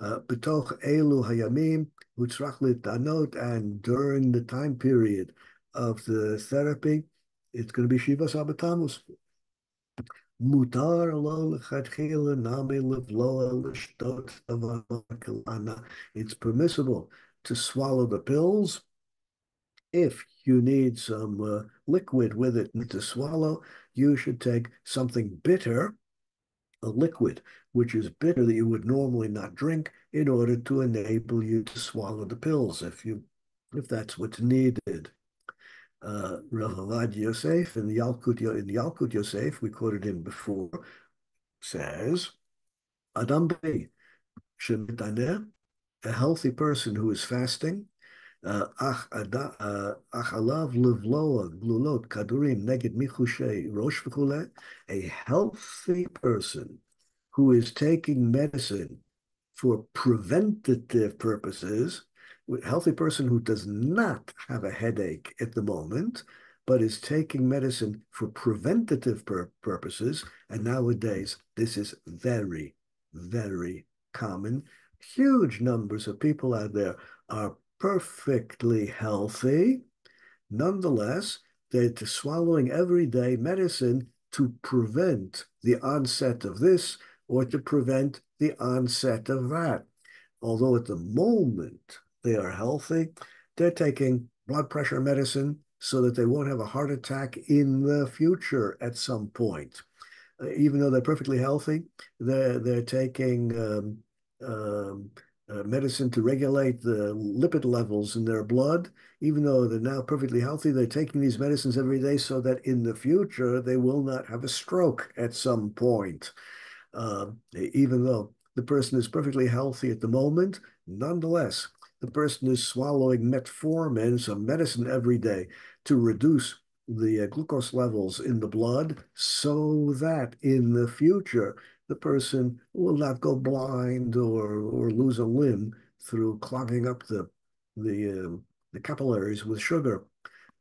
b'toch elu hayamim, utzrach litanot, and during the time period of the therapy, it's going to be Shivas Abatamus. Mutar lo lechatchila nami levloa l'shtot avakalana. It's permissible to swallow the pills. If you need some liquid with it to swallow, you should take something bitter, a liquid which is bitter that you would normally not drink, in order to enable you to swallow the pills if that's what's needed. Rav Avad Yosef in the Yalkut Yosef, we quoted him before, says, Adam Bey, Shemitaneh, a healthy person who is fasting, Ach alav livloa glulot kadurim neged michushay rosh v'chuleh, a healthy person who is taking medicine for preventative purposes, a healthy person who does not have a headache at the moment, but is taking medicine for preventative purposes, and nowadays this is very, very common. Huge numbers of people out there are perfectly healthy. Nonetheless, they're swallowing everyday medicine to prevent the onset of this or to prevent the onset of that. Although at the moment they are healthy, they're taking blood pressure medicine so that they won't have a heart attack in the future at some point. Even though they're perfectly healthy, they're taking medicine to regulate the lipid levels in their blood. Even though they're now perfectly healthy, they're taking these medicines every day so that in the future they will not have a stroke at some point. Even though the person is perfectly healthy at the moment, nonetheless, the person is swallowing metformin, some medicine every day, to reduce the glucose levels in the blood so that in the future the person will not go blind or lose a limb through clogging up the capillaries with sugar.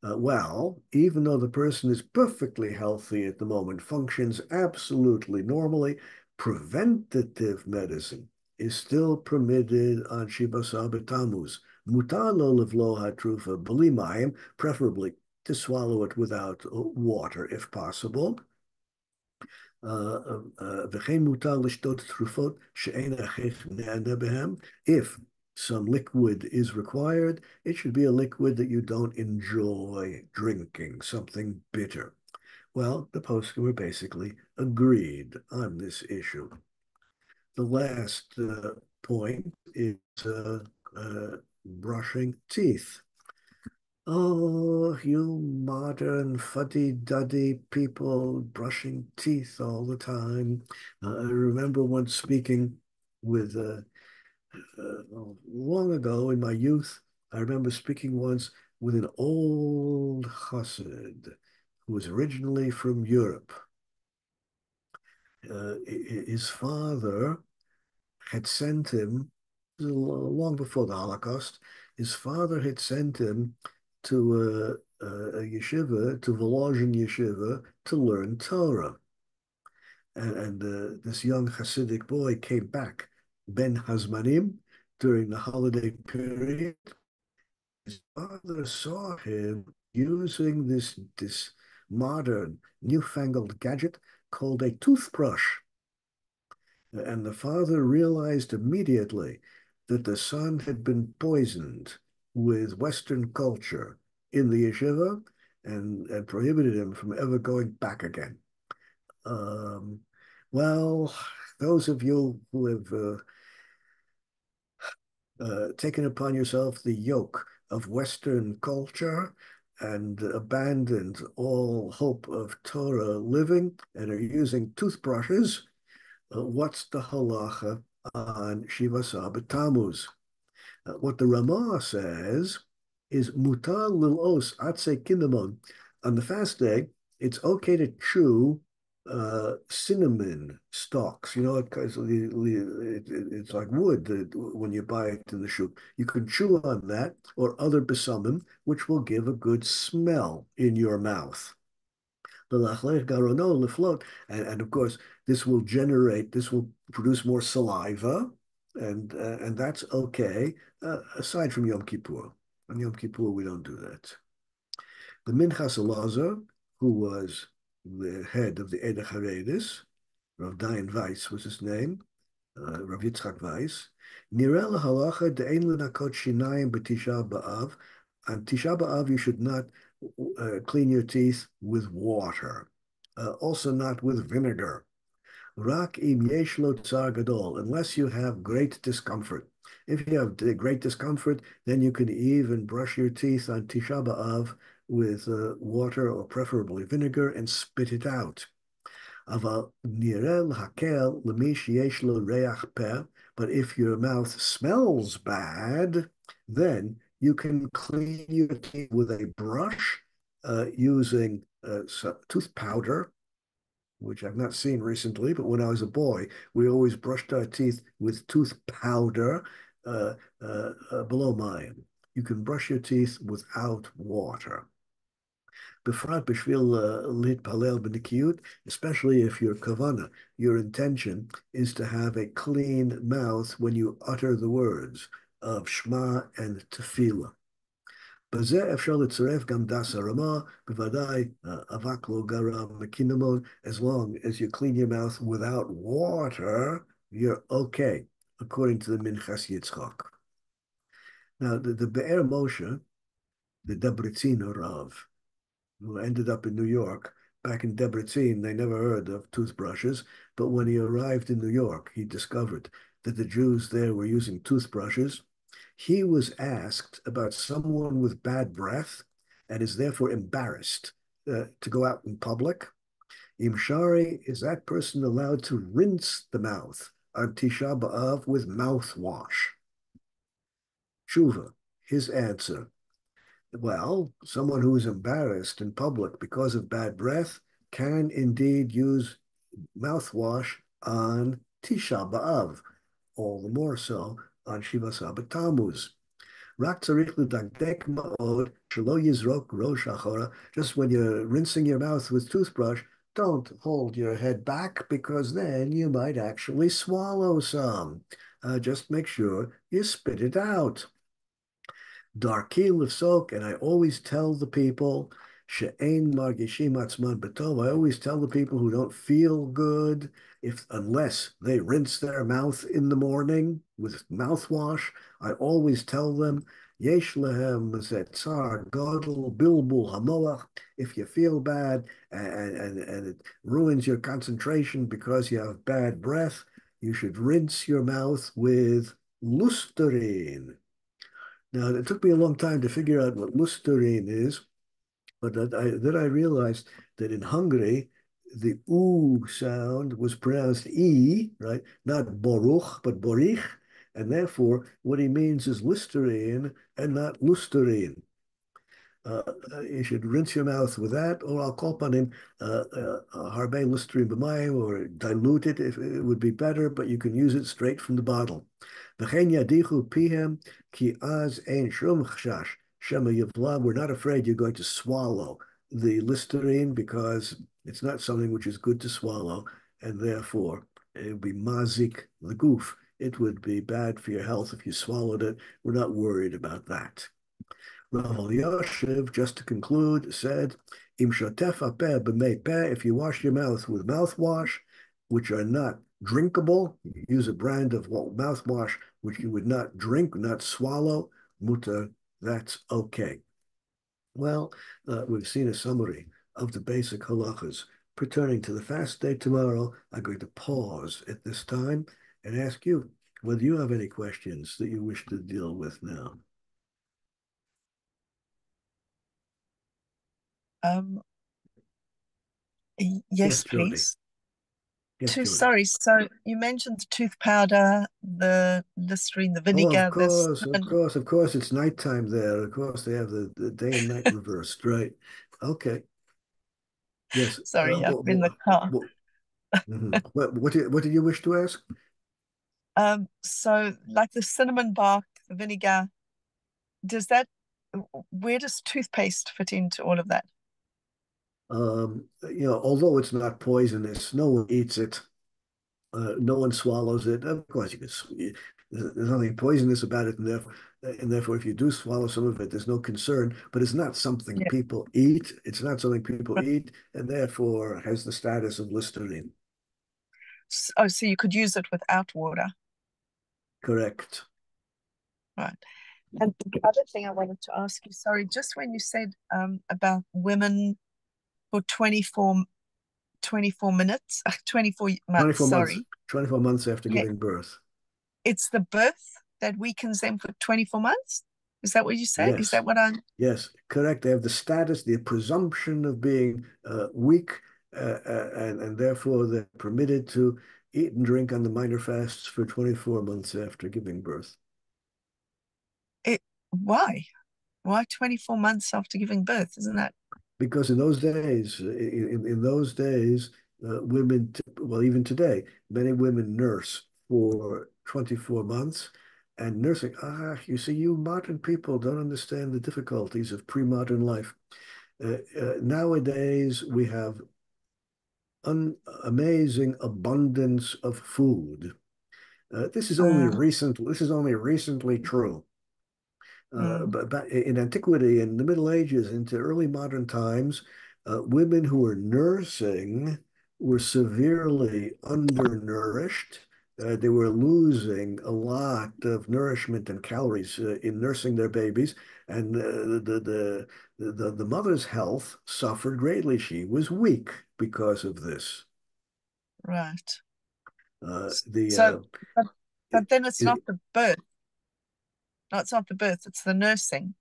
Well, even though the person is perfectly healthy at the moment, functions absolutely normally, preventative medicine is still permitted on Shiva Sabbatamuz. Mutar lo livlo hatrufa b'li mayim, preferably to swallow it without water if possible. וכן מותר לשתות תרופות שאין הכרח נהנה בהם. If some liquid is required, it should be a liquid that you don't enjoy drinking, something bitter. Well, the poskim were basically agreed on this issue. The last point is brushing teeth. Oh, you modern fuddy-duddy people brushing teeth all the time. I remember once speaking with, long ago in my youth, I remember speaking once with an old chassid who was originally from Europe. His father had sent him, long before the Holocaust, his father had sent him to a yeshiva, to Volozhin yeshiva, to learn Torah. And this young Hasidic boy came back, Ben Hazmanim, during the holiday period. His father saw him using this modern, newfangled gadget called a toothbrush. And the father realized immediately that the son had been poisoned with Western culture in the yeshiva and prohibited him from ever going back again. Um, well, those of you who have taken upon yourself the yoke of Western culture and abandoned all hope of Torah living and are using toothbrushes, what's the halacha on Shiva Sabbat Tammuz? What the Ramah says is mutar lil'os atse kinamon. On the fast day, it's okay to chew cinnamon stalks. You know, it's like wood when you buy it in the shuk. You can chew on that or other besamim, which will give a good smell in your mouth. And of course, this will produce more saliva, and that's okay, aside from Yom Kippur. On Yom Kippur, we don't do that. The Minchas Elazar, who was the head of the Eda Haredis, Rav Dayan Weiss was his name, Rav Yitzchak Weiss, Nirel halacha de'ein l'nakot shinayim b'tisha b'av. On Tisha B'Av, you should not clean your teeth with water, also not with vinegar. Rak im yesh lo tsar gadol, unless you have great discomfort. If you have great discomfort, then you can even brush your teeth on Tisha B'Av with water or preferably vinegar and spit it out. Aval nirel hakel lemish yesh lo reach peh. But if your mouth smells bad, then you can clean your teeth with a brush using tooth powder, which I've not seen recently, but when I was a boy, we always brushed our teeth with tooth powder below mine. You can brush your teeth without water. Befrat b'shvil litpalel b'nikiyut, especially if your kavana, your intention, is to have a clean mouth when you utter the words of Shema and Tefillah. בזה אפשר לצרף גם דס הרמה, בוודאי אבק לא גרם מקינמון, as long as you clean your mouth without water, you're okay, according to the Minchas Yitzchak. Now, the Be'er Moshe, the Debrecen Rav, who ended up in New York. Back in Debrecen, they never heard of toothbrushes, but when he arrived in New York, he discovered that the Jews there were using toothbrushes. He was asked about someone with bad breath and is therefore embarrassed to go out in public. Imshari, is that person allowed to rinse the mouth on Tisha B'Av with mouthwash? Tshuva, his answer, well, someone who is embarrassed in public because of bad breath can indeed use mouthwash on Tisha B'Av, all the more so on Shiva Sabbat Tammuz. Just when you're rinsing your mouth with toothbrush, don't hold your head back because then you might actually swallow some. Just make sure you spit it out. Darki Lifsok, and I always tell the people, She'ein margishim atzman b'tov. I always tell the people who don't feel good, if unless they rinse their mouth in the morning with mouthwash, I always tell them, Yesh lehem zetzar gadol bilbul hamoach. If you feel bad and it ruins your concentration because you have bad breath, you should rinse your mouth with Listerine. Now, it took me a long time to figure out what Listerine is, but then I realized that in Hungary, the oo sound was pronounced e, right? Not boruch, but borich. And therefore, what he means is Listerine and not Listerine. You should rinse your mouth with that, or I'll call upon him harbe listerine b'mayim, or dilute it if it would be better, but you can use it straight from the bottle. V'chein yadichu pihem ki az ein shum chashash shema yivla. We're not afraid you're going to swallow the listerine because it's not something which is good to swallow, and therefore it would be mazik the goof. It would be bad for your health if you swallowed it. We're not worried about that. Rav Yoshev, just to conclude, said, Im shotef apeh b'mei peh, if you wash your mouth with mouthwash, which are not drinkable, use a brand of mouthwash which you would not drink, not swallow, mutter, that's okay. Well, we've seen a summary of the basic halachas pertaining to the fast day tomorrow. I'm going to pause at this time and ask you whether you have any questions that you wish to deal with now. Um, Yes, yes, Jody. please. Yes, Jody. Sorry, so you mentioned the tooth powder, the Listerine, the Oh, vinegar, the cinnamon. of course, it's nighttime there. Of course, they have the day and night reversed, right? Okay. Yes. Sorry, I'm in the car. What did you wish to ask? So like the cinnamon bark, the vinegar, does that, where does toothpaste fit into all of that? Although it's not poisonous, no one eats it. No one swallows it. Of course, there's nothing poisonous about it, and therefore, if you do swallow some of it, there's no concern. But it's not something Yeah. people eat. It's not something people eat, and therefore has the status of Listerine. Oh, so you could use it without water. Correct. Right. And the other thing I wanted to ask you, sorry, just when you said about women for 24 minutes, 24 months, 24 months, sorry. 24 months after Yeah. giving birth. It's the birth that weakens them for 24 months? Is that what you said? Is Yes. that what I'm... Yes, correct. They have the status, the presumption of being weak, and therefore they're permitted to eat and drink on the minor fasts for 24 months after giving birth. Why? Why 24 months after giving birth? Isn't that... Because in those days, women, well, even today, many women nurse for 24 months. And nursing, you see, you modern people don't understand the difficulties of pre-modern life. Nowadays, we have amazing abundance of food. This is only recent. This is only recently true. But in antiquity, in the Middle Ages, into early modern times, women who were nursing were severely undernourished. They were losing a lot of nourishment and calories in nursing their babies, and the mother's health suffered greatly. She was weak because of this. Right. The So, but then it's it, not the birth. No, it's not the birth, it's the nursing.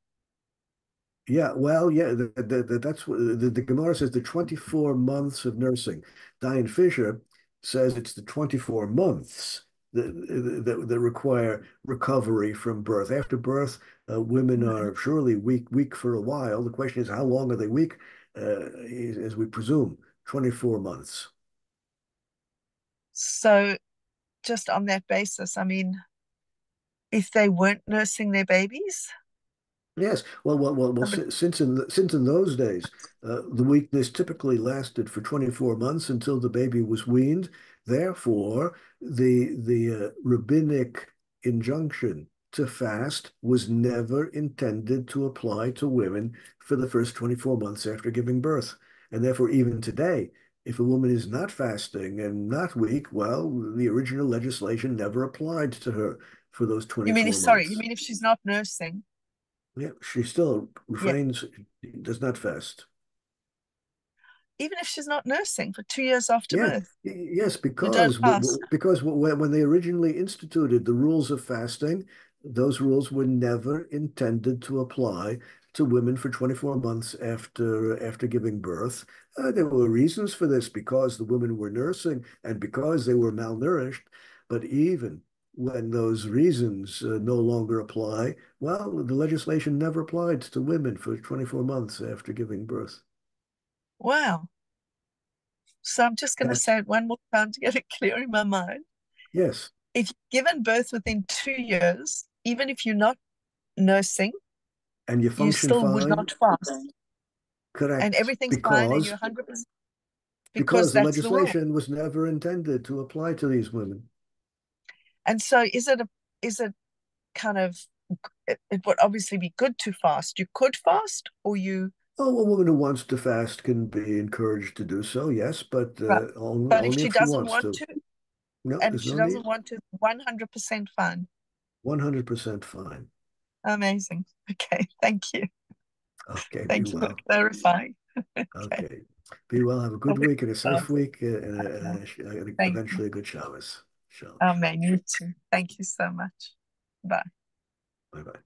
Yeah, well, yeah, that's what the Gemara says, the 24 months of nursing. Diane Fisher says it's the 24 months that require recovery from birth. After birth, women are surely weak for a while. The question is, how long are they weak? As we presume, 24 months. So, just on that basis, I mean, if they weren't nursing their babies, Yes, somebody... since in those days, the weakness typically lasted for 24 months until the baby was weaned. Therefore, the rabbinic injunction to fast was never intended to apply to women for the first 24 months after giving birth. And therefore, even today, if a woman is not fasting and not weak, well, the original legislation never applied to her for those You mean 24 sorry, you months. mean if she's not nursing? Yeah, she still Yeah. refrains, does not fast. Even if she's not nursing for 2 years after Yeah, birth, yes, you don't fast. because when they originally instituted the rules of fasting, those rules were never intended to apply to women for 24 months after giving birth. There were reasons for this because the women were nursing and because they were malnourished. But even when those reasons no longer apply, well, the legislation never applied to women for 24 months after giving birth. Wow. So I'm just going to And say it one more time to get it clear in my mind. yes, If you've given birth within 2 years, even if you're not nursing, and you you function still would fine, not fast. And correct, everything's fine and you're 100% because because the that's the rule. legislation was never intended to apply to these women. And so is it kind of, it would obviously be good to fast. You could fast or you, Oh, a woman who wants to fast can be encouraged to do so, yes, but right. But if only she if she doesn't wants want to. to, No, and if there's she no doesn't need. want to, 100% fine. 100% fine. Amazing. Okay. Thank you. Okay, be Thank you for well. clarifying. Okay. Okay. Be well. Have a good week and a safe week and Thank you. eventually a good Shabbos. Shalom. Amen. You too. Thank you so much. Bye. Bye-bye.